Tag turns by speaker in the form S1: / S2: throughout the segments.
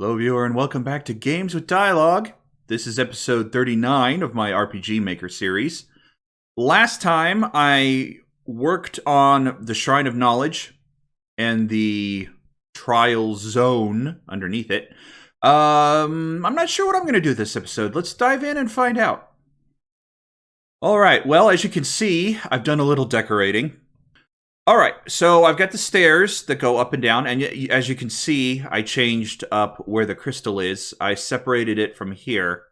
S1: Hello, viewer, and welcome back to Games with Dialogue. This is episode 39 of my RPG Maker series. Last time I worked on the Shrine of Knowledge and the trial zone underneath it. I'm not sure what I'm going to do this episode. Let's dive in and find out. All right, well, as you can see, I've done a little decorating. All right, so I've got the stairs that go up and down, and as you can see, I changed up where the crystal is. I separated it from here.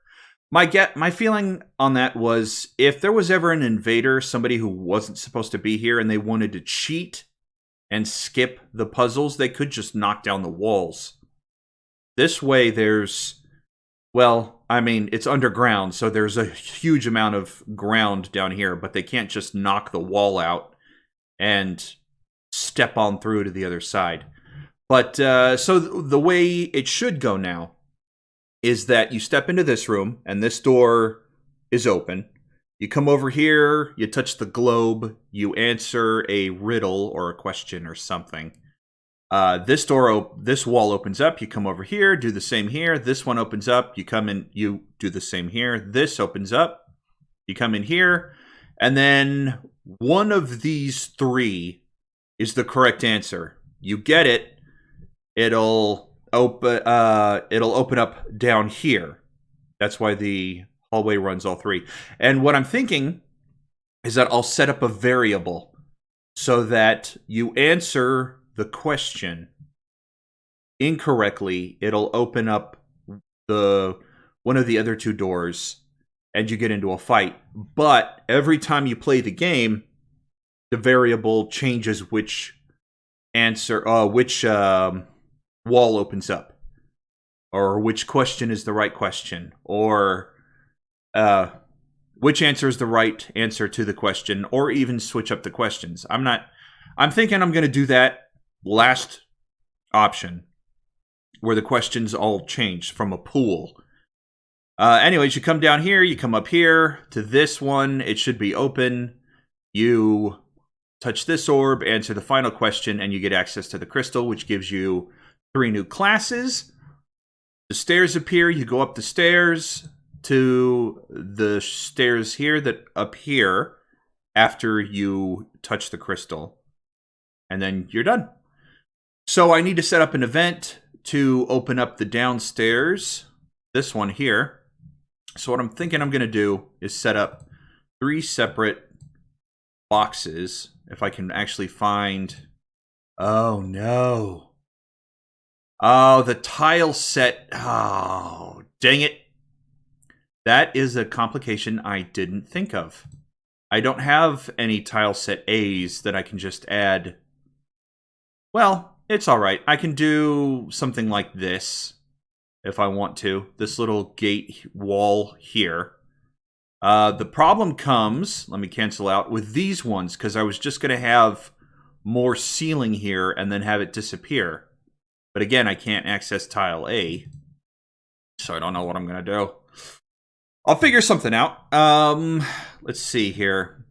S1: My feeling on that was if there was ever an invader, somebody who wasn't supposed to be here, and they wanted to cheat and skip the puzzles, they could just knock down the walls. This way, it's underground, so there's a huge amount of ground down here, but they can't just knock the wall out and step on through to the other side. But so the way it should go now is that you step into this room and this door is open. You come over here, you touch the globe, you answer a riddle or a question or something. This wall opens up, you come over here, do the same here. This one opens up, you come in, you do the same here. This opens up, you come in here. And then one of these three is the correct answer. You get it, it'll open up down here. That's why the hallway runs all three. And what I'm thinking is that I'll set up a variable so that you answer the question incorrectly, it'll open up one of the other two doors and you get into a fight. But every time you play the game, the variable changes which wall opens up, or which question is the right question, or which answer is the right answer to the question, or even switch up the questions. I'm thinking I'm going to do that last option, where the questions all change from a pool. Anyways, you come down here, you come up here to this one. It should be open. You touch this orb, answer the final question, and you get access to the crystal, which gives you 3 new classes. The stairs appear. You go up the stairs to the stairs here that appear after you touch the crystal. And then you're done. So I need to set up an event to open up the downstairs. This one here. So what I'm thinking I'm going to do is set up 3 separate boxes. If I can actually find... Oh, no. Oh, the tile set. Oh, dang it. That is a complication I didn't think of. I don't have any tile set A's that I can just add. Well, it's all right. I can do something like this. If I want to. This little gate wall here. The problem comes, let me cancel out, with these ones, because I was just going to have more ceiling here and then have it disappear. But again, I can't access tile A, so I don't know what I'm going to do. I'll figure something out. Let's see here.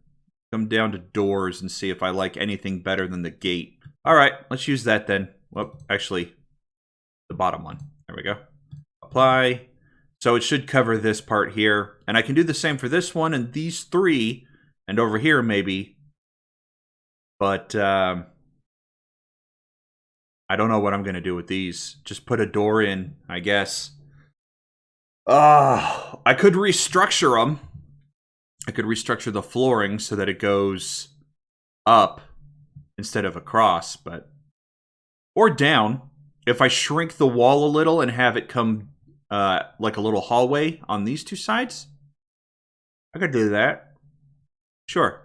S1: Come down to doors and see if I like anything better than the gate. All right, let's use that then. Well, actually, the bottom one. There we go. Apply. So it should cover this part here. And I can do the same for this one and these 3. And over here, maybe. But I don't know what I'm going to do with these. Just put a door in, I guess. I could restructure them. I could restructure the flooring so that it goes up instead of across. Or down. If I shrink the wall a little and have it come like a little hallway on these 2 sides, I could do that. Sure.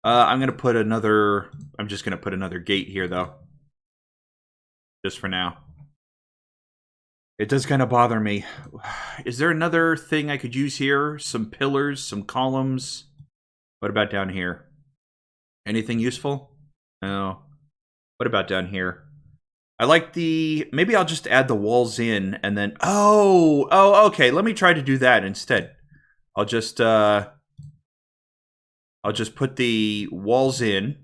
S1: I'm just going to put another gate here, though. Just for now. It does kind of bother me. Is there another thing I could use here? Some pillars, some columns? What about down here? Anything useful? No. What about down here? I like maybe I'll just add the walls in and then, okay, let me try to do that instead. I'll just put the walls in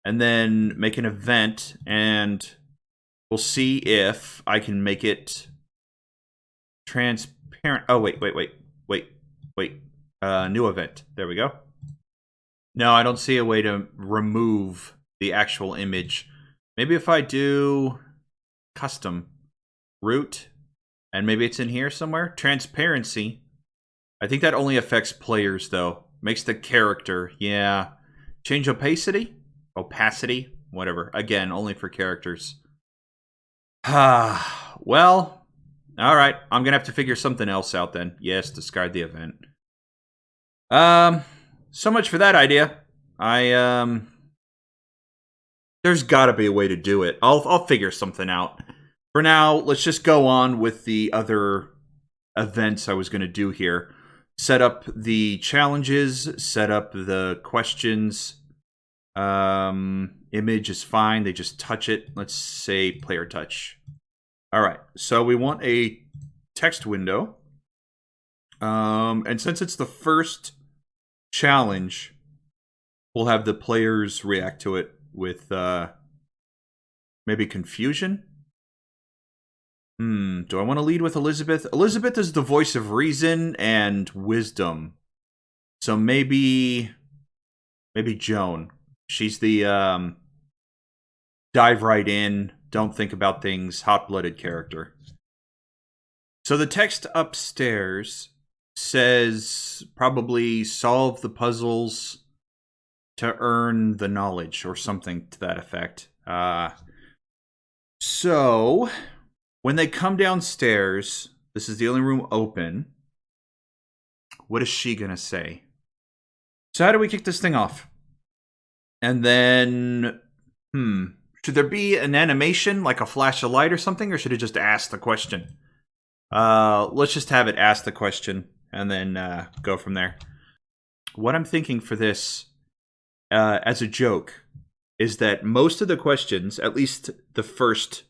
S1: and then make an event and We'll see if I can make it transparent. Oh, wait. New event. There we go. No, I don't see a way to remove the actual image. Maybe if I do custom root, and maybe it's in here somewhere. Transparency. I think that only affects players, though. Makes the character, yeah. Change opacity? Opacity? Whatever. Again, only for characters. Well, alright. I'm gonna have to figure something else out then. Yes, discard the event. So much for that idea. There's gotta be a way to do it. I'll figure something out. For now, let's just go on with the other events I was gonna do here. Set up the challenges, set up the questions. Image is fine, they just touch it. Let's say player touch. Alright, so we want a text window. And since it's the first challenge, we'll have the players react to it with maybe confusion. Do I want to lead with Elizabeth? Elizabeth is the voice of reason and wisdom. So maybe Joan. She's the dive right in, don't think about things, hot-blooded character. So the text upstairs says probably solve the puzzles to earn the knowledge or something to that effect. So when they come downstairs, this is the only room open. What is she gonna say? So how do we kick this thing off? And then, should there be an animation, like a flash of light or something, or should it just ask the question? Let's just have it ask the question, and then go from there. What I'm thinking for this, as a joke, is that most of the questions, at least the first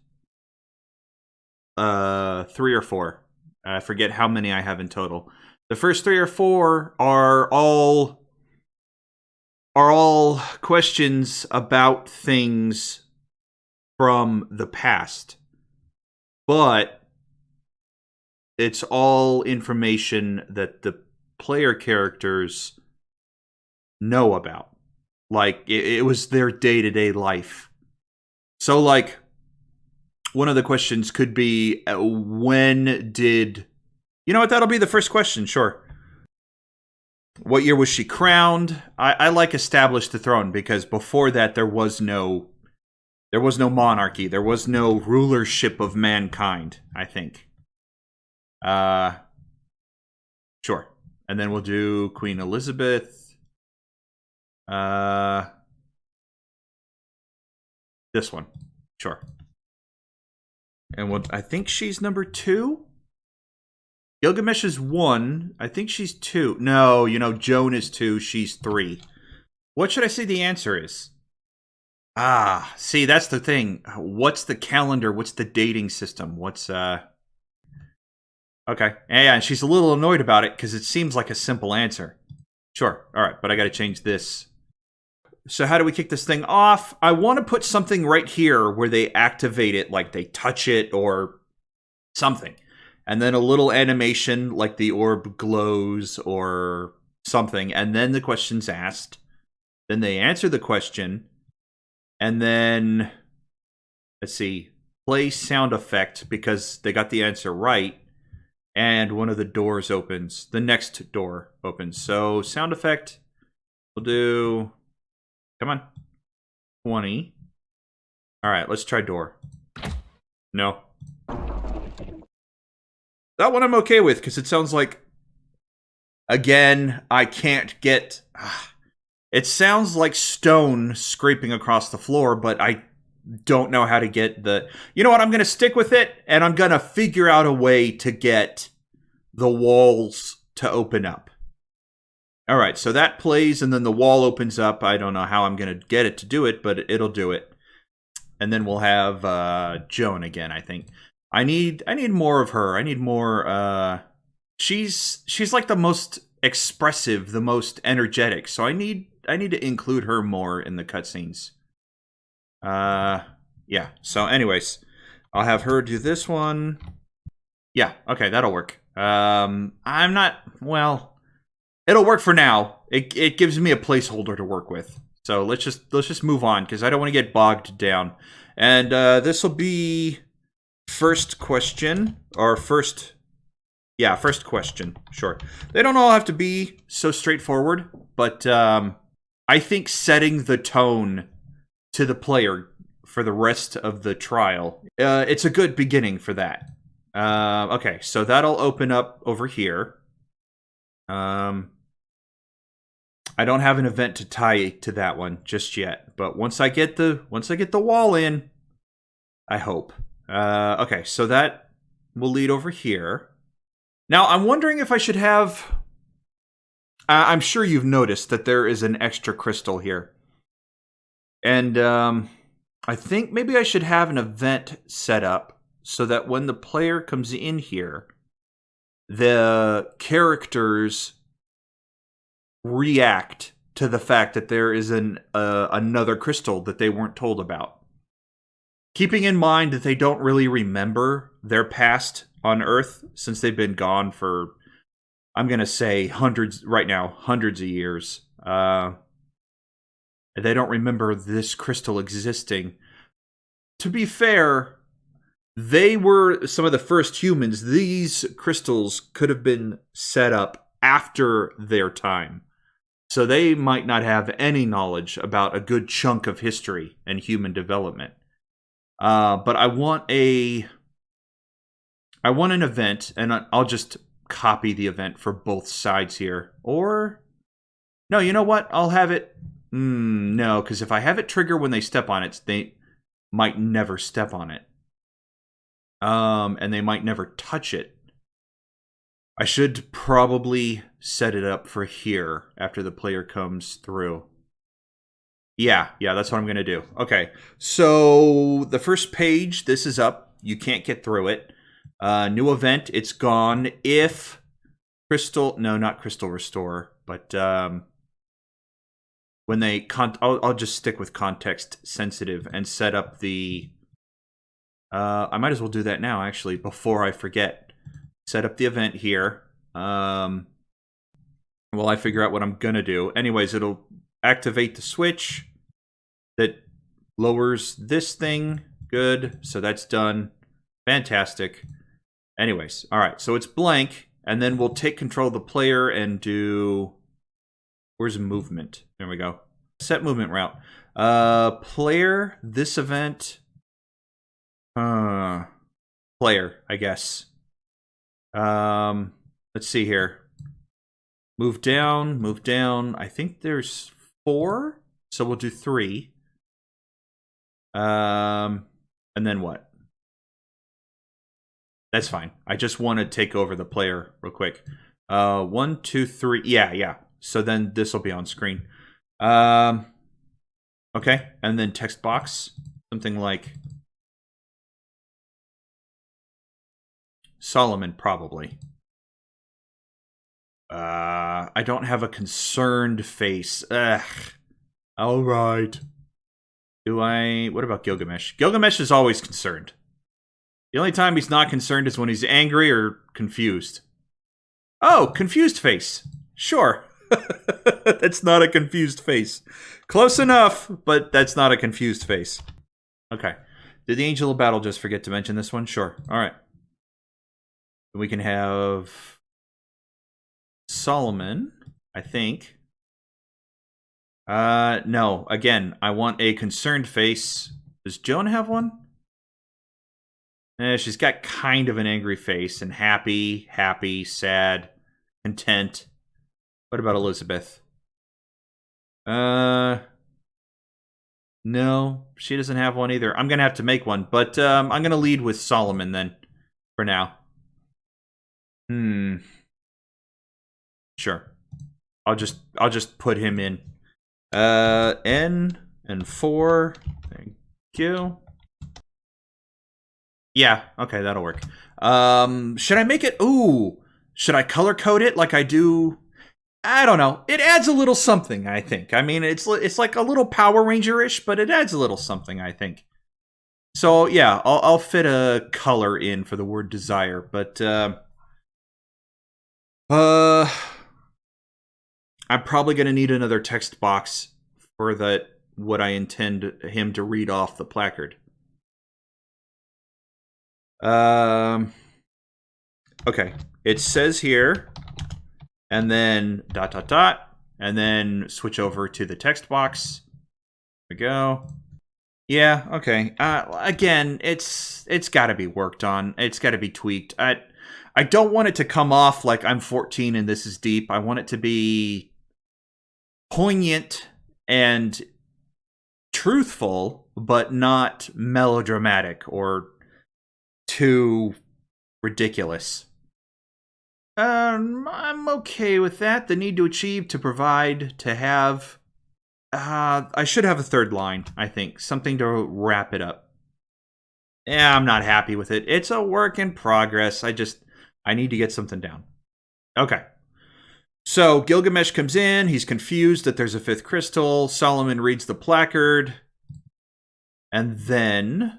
S1: 3 or 4, I forget how many I have in total. The first 3 or 4 are all questions about things from the past. But it's all information that the player characters know about. Like, it was their day-to-day life. So, like, one of the questions could be, when did... You know what, that'll be the first question, sure. What year was she crowned? I like establish the throne, because before that there was no monarchy. There was no rulership of mankind, I think. Sure. And then we'll do Queen Elizabeth. This one. Sure. And I think she's number 2? Gilgamesh is 1. I think she's 2. No, Joan is 2. She's 3. What should I say the answer is? See, that's the thing. What's the calendar? What's the dating system? What's, Okay. Yeah, and she's a little annoyed about it because it seems like a simple answer. Sure. All right, but I got to change this. So how do we kick this thing off? I want to put something right here where they activate it, like they touch it or something. And then a little animation like the orb glows or something. And then the question's asked. Then they answer the question. And then, let's see, play sound effect because they got the answer right. And one of the doors opens. The next door opens. So sound effect, we'll do, come on, 20. All right, let's try door. No. That one I'm okay with, because it sounds like, again, I can't get... It sounds like stone scraping across the floor, but I don't know how to get the... You know what, I'm going to stick with it, and I'm going to figure out a way to get the walls to open up. Alright, so that plays, and then the wall opens up. I don't know how I'm going to get it to do it, but it'll do it. And then we'll have Joan again, I think. I need more of her. I need more. She's like the most expressive, the most energetic. So I need to include her more in the cutscenes. Yeah. So, anyways, I'll have her do this one. Yeah, okay, that'll work. I'm not, well, it'll work for now. It gives me a placeholder to work with. So let's just move on because I don't want to get bogged down. And this will be first question or first question. Sure. They don't all have to be so straightforward, but I think setting the tone to the player for the rest of the trial, it's a good beginning for that. Okay, so that'll open up over here. I don't have an event to tie to that one just yet, but once I get the wall in, I hope. Okay, so that will lead over here. Now I'm wondering if I should have. I'm sure you've noticed that there is an extra crystal here, and I think maybe I should have an event set up so that when the player comes in here, the characters react to the fact that there is another crystal that they weren't told about. Keeping in mind that they don't really remember their past on Earth since they've been gone for, I'm going to say hundreds of years. They don't remember this crystal existing. To be fair, they were some of the first humans. These crystals could have been set up after their time. So they might not have any knowledge about a good chunk of history and human development. But I want an event, and I'll just copy the event for both sides here. Or, no, you know what? I'll have it... no, because if I have it trigger when they step on it, they might never step on it. And they might never touch it. I should probably set it up for here after the player comes through. Yeah, that's what I'm going to do. Okay, so the first page, this is up. You can't get through it. New event, it's gone. If Crystal... No, not Crystal Restore, but when they... I'll just stick with context sensitive and set up the... I might as well do that now, actually, before I forget. Set up the event here. While I figure out what I'm going to do. Anyways, it'll activate the switch that lowers this thing. Good. So that's done. Fantastic. Anyways, all right. So it's blank. And then we'll take control of the player and do... Where's movement? There we go. Set movement route. Player, this event... player, I guess. Let's see here. Move down. I think there's 4, so we'll do 3. And then what? That's fine. I just want to take over the player real quick. 1, 2, 3. Yeah. So then this will be on screen. Okay, and then text box, something like Solomon, probably. I don't have a concerned face. Ugh. All right. Do I... What about Gilgamesh? Gilgamesh is always concerned. The only time he's not concerned is when he's angry or confused. Oh, confused face. Sure. That's not a confused face. Close enough, but that's not a confused face. Okay. Did the Angel of Battle just forget to mention this one? Sure. All right. We can have Solomon, I think. No. Again, I want a concerned face. Does Joan have one? She's got kind of an angry face and happy, sad, content. What about Elizabeth? No, she doesn't have one either. I'm gonna have to make one, but I'm gonna lead with Solomon then, for now. Sure. I'll just put him in. N and 4. Thank you. Yeah, okay, that'll work. Should I make it... Ooh! Should I color code it like I do... I don't know. It adds a little something, I think. I mean, it's like a little Power Ranger-ish, but it adds a little something, I think. So yeah, I'll fit a color in for the word desire, but I'm probably gonna need another text box for that. What I intend him to read off the placard. Okay. It says here, and then ... and then switch over to the text box. There we go. Yeah, okay. Again, it's got to be worked on. It's got to be tweaked. I don't want it to come off like I'm 14 and this is deep. I want it to be poignant and truthful, but not melodramatic or too ridiculous. I'm okay with that. The need to achieve, to provide, to have. I should have a third line, I think. Something to wrap it up. Yeah, I'm not happy with it. It's a work in progress. I need to get something down. Okay. So Gilgamesh comes in. He's confused that there's a fifth crystal. Solomon reads the placard. And then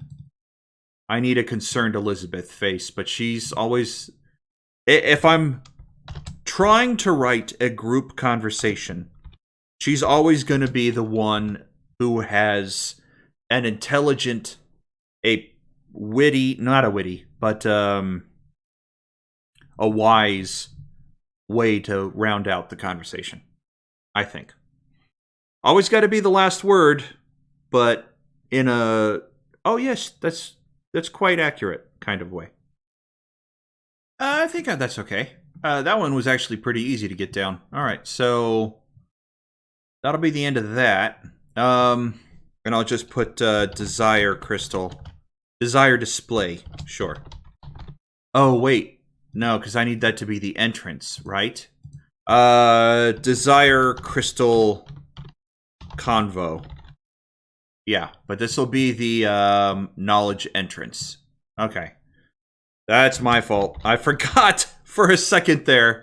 S1: I need a concerned Elizabeth face, but she's always... If I'm trying to write a group conversation, she's always going to be the one who has an intelligent, not a witty, but a wise way to round out the conversation, I think. Always got to be the last word, but in a, oh yes, that's quite accurate kind of way. I think that's okay. That one was actually pretty easy to get down. All right, so that'll be the end of that. And I'll just put desire crystal. Desire display, sure. Oh, wait. No, because I need that to be the entrance, right? Desire crystal convo. Yeah, but this will be the knowledge entrance. Okay. That's my fault. I forgot for a second there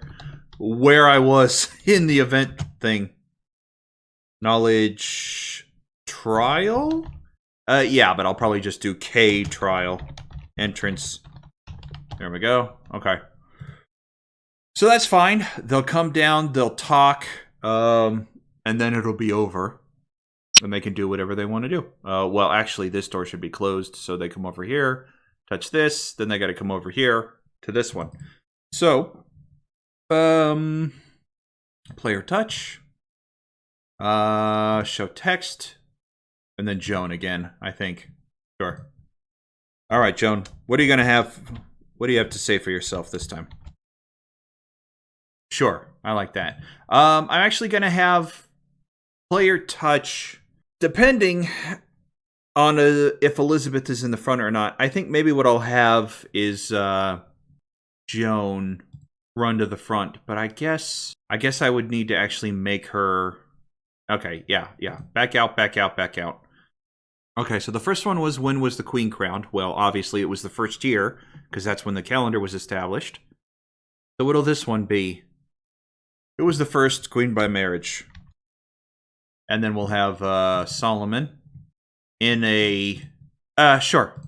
S1: where I was in the event thing. Knowledge trial? Yeah, but I'll probably just do K trial. Entrance. There we go. Okay. So that's fine. They'll come down, they'll talk, and then it'll be over. And they can do whatever they want to do. Well, actually, this door should be closed, so they come over here. Touch this, then they got to come over here to this one. So, player touch, show text, and then Joan again, I think. Sure. All right, Joan, what are you going to have? What do you have to say for yourself this time? Sure, I like that. I'm actually going to have player touch, depending on if Elizabeth is in the front or not. I think maybe what I'll have is Joan run to the front, but I guess I would need to actually make her... Okay, yeah. Back out. Okay, so the first one was, when was the queen crowned? Well, obviously it was the first year, because that's when the calendar was established. So what'll this one be? It was the first queen by marriage. And then we'll have Solomon in a... sure.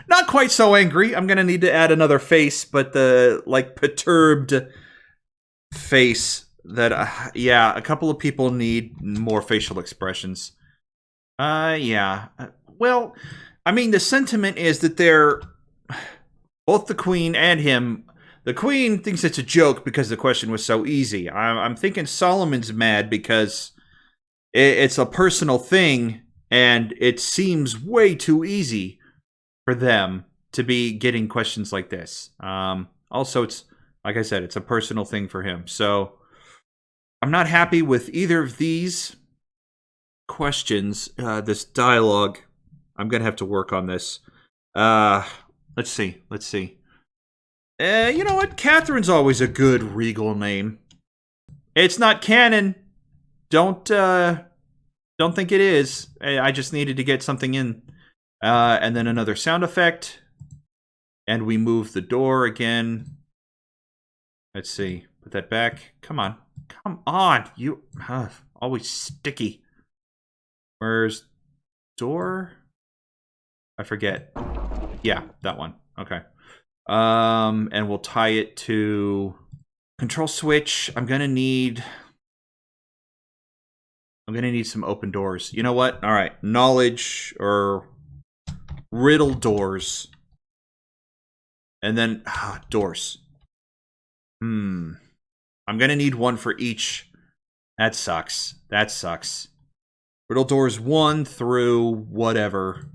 S1: Not quite so angry. I'm going to need to add another face, but the, like, perturbed face that... yeah, a couple of people need more facial expressions. Yeah. Well, I mean, the sentiment is that they're... both the queen and him... The queen thinks it's a joke because the question was so easy. I'm thinking Solomon's mad because it's a personal thing, and it seems way too easy for them to be getting questions like this. Also, it's, like I said, it's a personal thing for him. So I'm not happy with either of these questions, this dialogue. I'm going to have to work on this. Let's see. You know what? Catherine's always a good regal name. It's not canon. Don't think it is. I just needed to get something in. And then another sound effect. And we move the door again. Let's see. Put that back. Come on. You always sticky. Where's door? I forget. Yeah, that one. Okay. And we'll tie it to control switch. I'm gonna need some open doors. You know what? All right, knowledge or riddle doors, and then doors. I'm gonna need one for each. That sucks. That sucks. Riddle doors 1 through whatever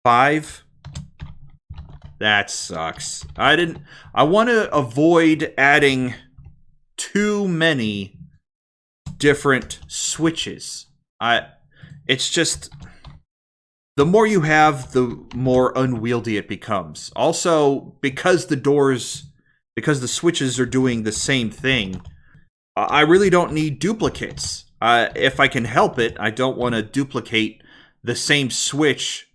S1: 5. That sucks. I want to avoid adding too many different switches. It's just the more you have, the more unwieldy it becomes. Also, because the switches are doing the same thing, I really don't need duplicates. If I can help it, I don't want to duplicate the same switch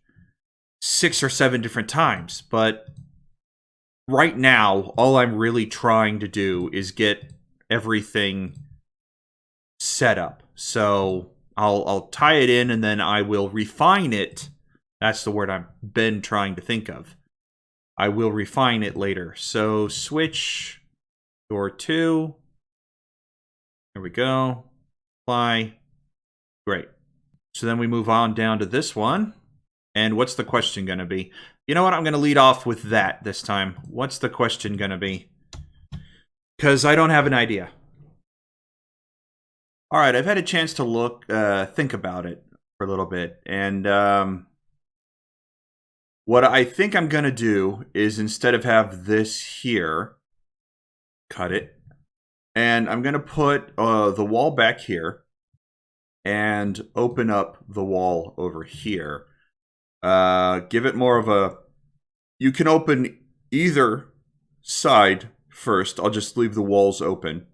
S1: 6 or 7 different times. But right now, all I'm really trying to do is get everything set up. So I'll tie it in and then I will refine it. That's the word I've been trying to think of. I will refine it later. So switch door 2. There we go. Apply. Great. So then we move on down to this one. And what's the question going to be? You know what? I'm going to lead off with that this time. What's the question going to be? Because I don't have an idea. All right, I've had a chance to think about it for a little bit. And what I think I'm going to do is, instead of have this here, cut it. And I'm going to put the wall back here and open up the wall over here. Give it more of a... You can open either side first. I'll just leave the walls open.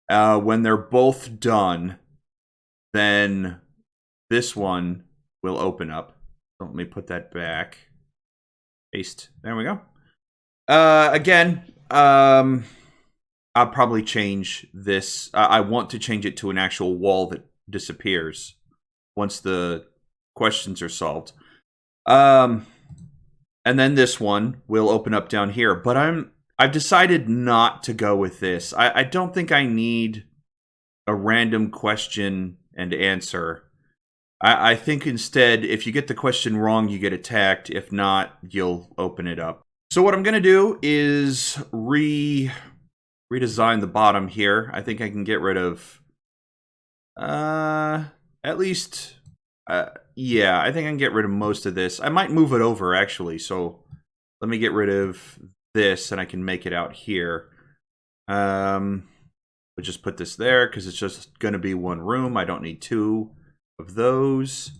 S1: When they're both done, then this one will open up. So let me put that back. Paste. There we go. Again, I'll probably change this. I want to change it to an actual wall that disappears once the questions are solved. And then this one will open up down here. But I've decided not to go with this. I don't think I need a random question and answer. I think instead, if you get the question wrong, you get attacked. If not, you'll open it up. So what I'm going to do is redesign the bottom here. I think I can get rid of at least yeah, I think I can get rid of most of this. I might move it over actually, so let me get rid of this and I can make it out here. We'll just put this there because it's just going to be one room. I don't need 2 of those.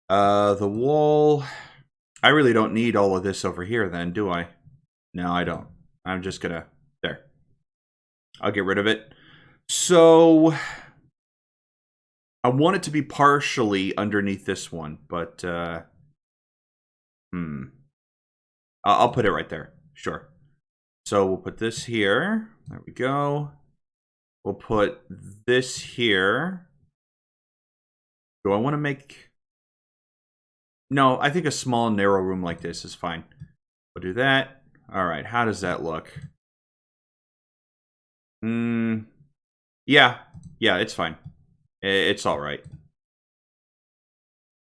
S1: The wall, I really don't need all of this over here then, do I? No, I don't. I'm just gonna, there. I'll get rid of it. So I want it to be partially underneath this one, but I'll put it right there. Sure. So we'll put this here. There we go. We'll put this here. Do I want to make... No, I think a small, narrow room like this is fine. We'll do that. All right, how does that look? Yeah, it's fine. It's all right.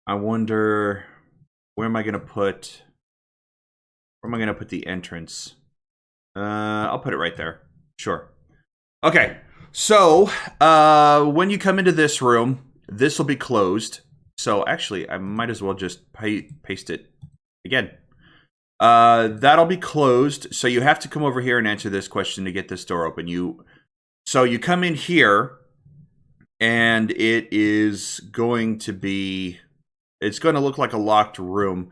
S1: I wonder, where am I going to put... Where am I going to put the entrance? I'll put it right there. Sure. Okay, so when you come into this room, this will be closed. So actually, I might as well just paste it again. That'll be closed. So you have to come over here and answer this question to get this door open. So you come in here, and it is going to be... It's going to look like a locked room.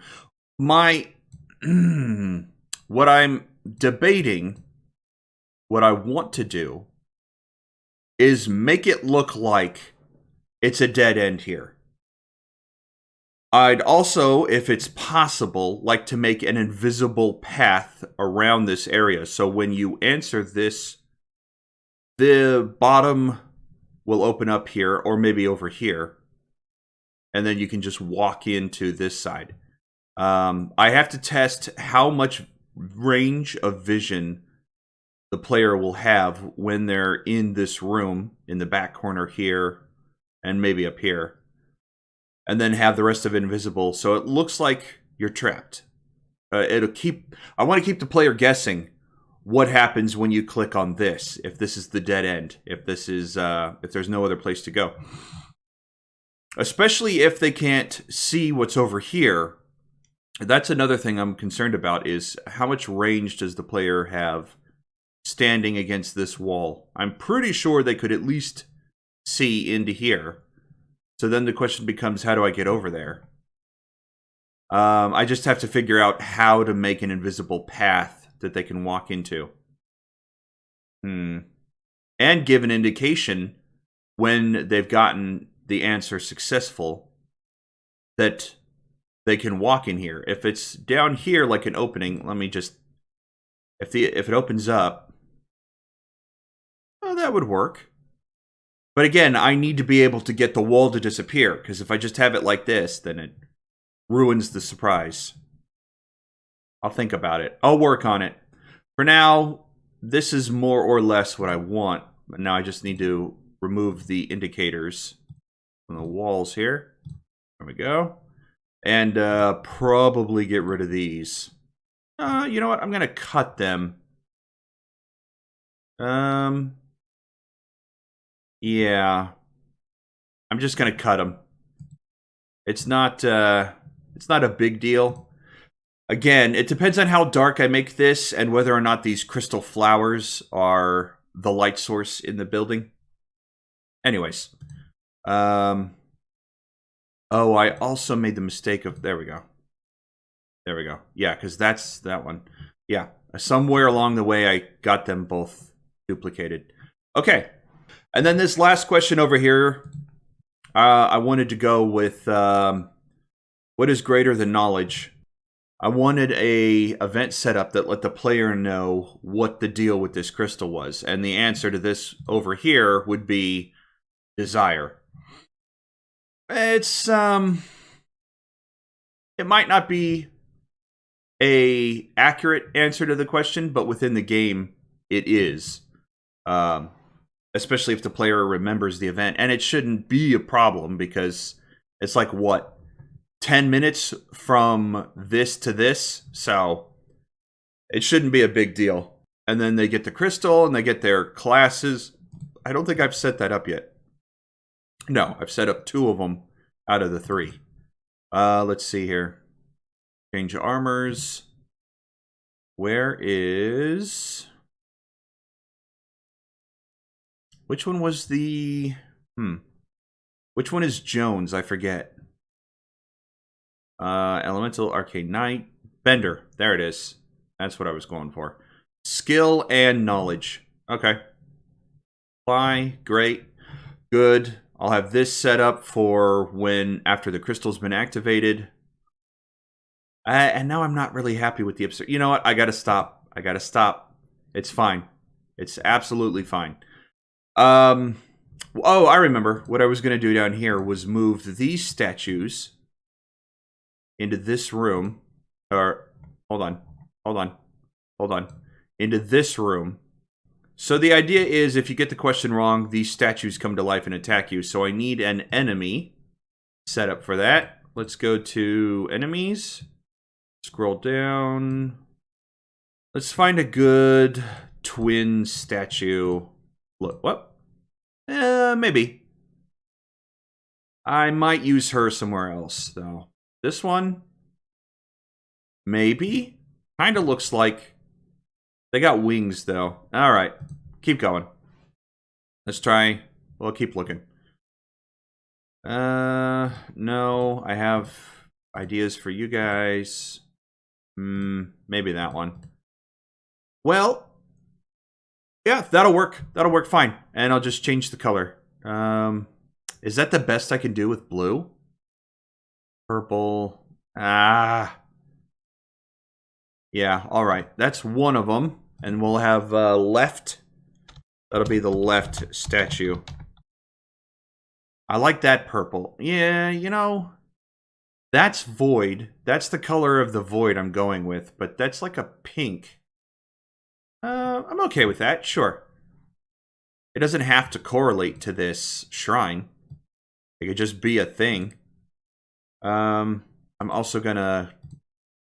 S1: What I'm debating, what I want to do, is make it look like it's a dead end here. I'd also, if it's possible, like to make an invisible path around this area. So when you answer this, the bottom will open up here, or maybe over here. and then you can just walk into this side. I have to test how much range of vision the player will have when they're in this room, in the back corner here, and maybe up here. And then have the rest of it invisible, so it looks like you're trapped. I want to keep the player guessing what happens when you click on this. If this is the dead end, if this is, if there's no other place to go. Especially if they can't see what's over here. That's another thing I'm concerned about, is how much range does the player have standing against this wall? I'm pretty sure they could at least see into here. So then the question becomes, how do I get over there? I just have to figure out how to make an invisible path that they can walk into. And give an indication when they've gotten the answer successful that they can walk in here. If it's down here like an opening, let me just... If it opens up, well, that would work. But again, I need to be able to get the wall to disappear, because if I just have it like this, then it ruins the surprise. I'll think about it. I'll work on it. For now, this is more or less what I want. Now I just need to remove the indicators from the walls here. There we go. And probably get rid of these. You know what? I'm going to cut them. Yeah. I'm just going to cut them. It's not a big deal. Again, it depends on how dark I make this and whether or not these crystal flowers are the light source in the building. Anyways. Oh, I also made the mistake of... There we go. There we go. Yeah, because that's that one. Yeah. Somewhere along the way, I got them both duplicated. Okay. And then this last question over here, I wanted to go with what is greater than knowledge? I wanted a event setup that let the player know what the deal with this crystal was. And the answer to this over here would be desire. It's, it might not be a accurate answer to the question, but within the game, it is. Especially if the player remembers the event. And it shouldn't be a problem because it's like, what, 10 minutes from this to this? So it shouldn't be a big deal. And then they get the crystal and they get their classes. I don't think I've set that up yet. No, I've set up 2 of them out of the 3. Let's see here. Change armors. Where is... Which one was the... Which one is Jones? I forget. Elemental, Arcane Knight. Bender. There it is. That's what I was going for. Skill and knowledge. Okay. Apply. Great. Good. I'll have this set up for when, after the crystal's been activated. And now I'm not really happy with the absurd. You know what? I gotta stop. I gotta stop. It's fine. It's absolutely fine. Oh, I remember. What I was gonna do down here was move these statues into this room. Or, hold on. Into this room. So the idea is, if you get the question wrong, these statues come to life and attack you. So I need an enemy set up for that. Let's go to enemies. Scroll down. Let's find a good twin statue. Look, what? Maybe. I might use her somewhere else, though. This one? Maybe? Kind of looks like... They got wings, though. Alright. Keep going. Let's try... Well, keep looking. No. I have ideas for you guys. Maybe that one. Well... Yeah, that'll work. That'll work fine. And I'll just change the color. Is that the best I can do with blue? Purple. Yeah, alright. That's one of them. And we'll have left. That'll be the left statue. I like that purple. Yeah, that's void. That's the color of the void I'm going with, but that's like a pink. I'm okay with that, sure. It doesn't have to correlate to this shrine. It could just be a thing. I'm also gonna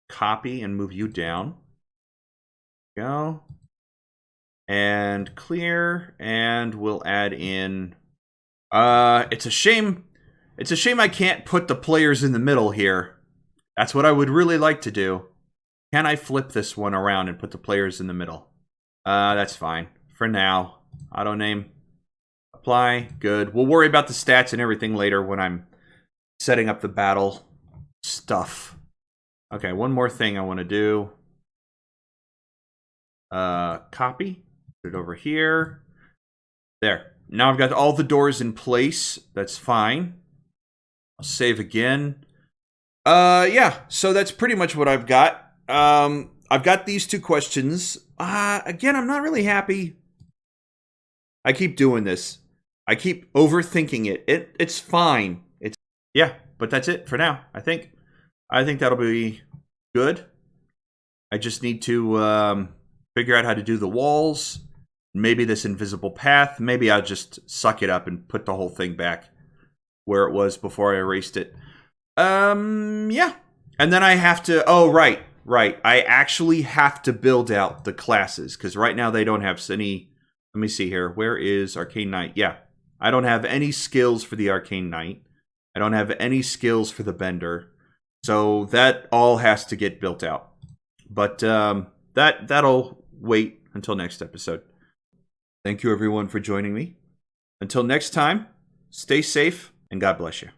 S1: copy and move you down. Go. And clear, and we'll add in... it's a shame I can't put the players in the middle here. That's what I would really like to do. Can I flip this one around and put the players in the middle? That's fine. For now. Auto name. Apply. Good. We'll worry about the stats and everything later when I'm setting up the battle stuff. Okay, one more thing I want to do. Copy. Put it over here. There. Now I've got all the doors in place. That's fine. I'll save again. Yeah, so that's pretty much what I've got. I've got these two questions. Again, I'm not really happy. I keep doing this. I keep overthinking it. It's fine. Yeah, but that's it for now. I think that'll be good. I just need to figure out how to do the walls. Maybe this invisible path. Maybe I'll just suck it up and put the whole thing back where it was before I erased it. Yeah. And then I have to... Oh, right. I actually have to build out the classes, because right now they don't have any... Let me see here. Where is Arcane Knight? Yeah. I don't have any skills for the Arcane Knight. I don't have any skills for the Bender. So that all has to get built out. But that'll wait until next episode. Thank you, everyone, for joining me. Until next time, stay safe, and God bless you.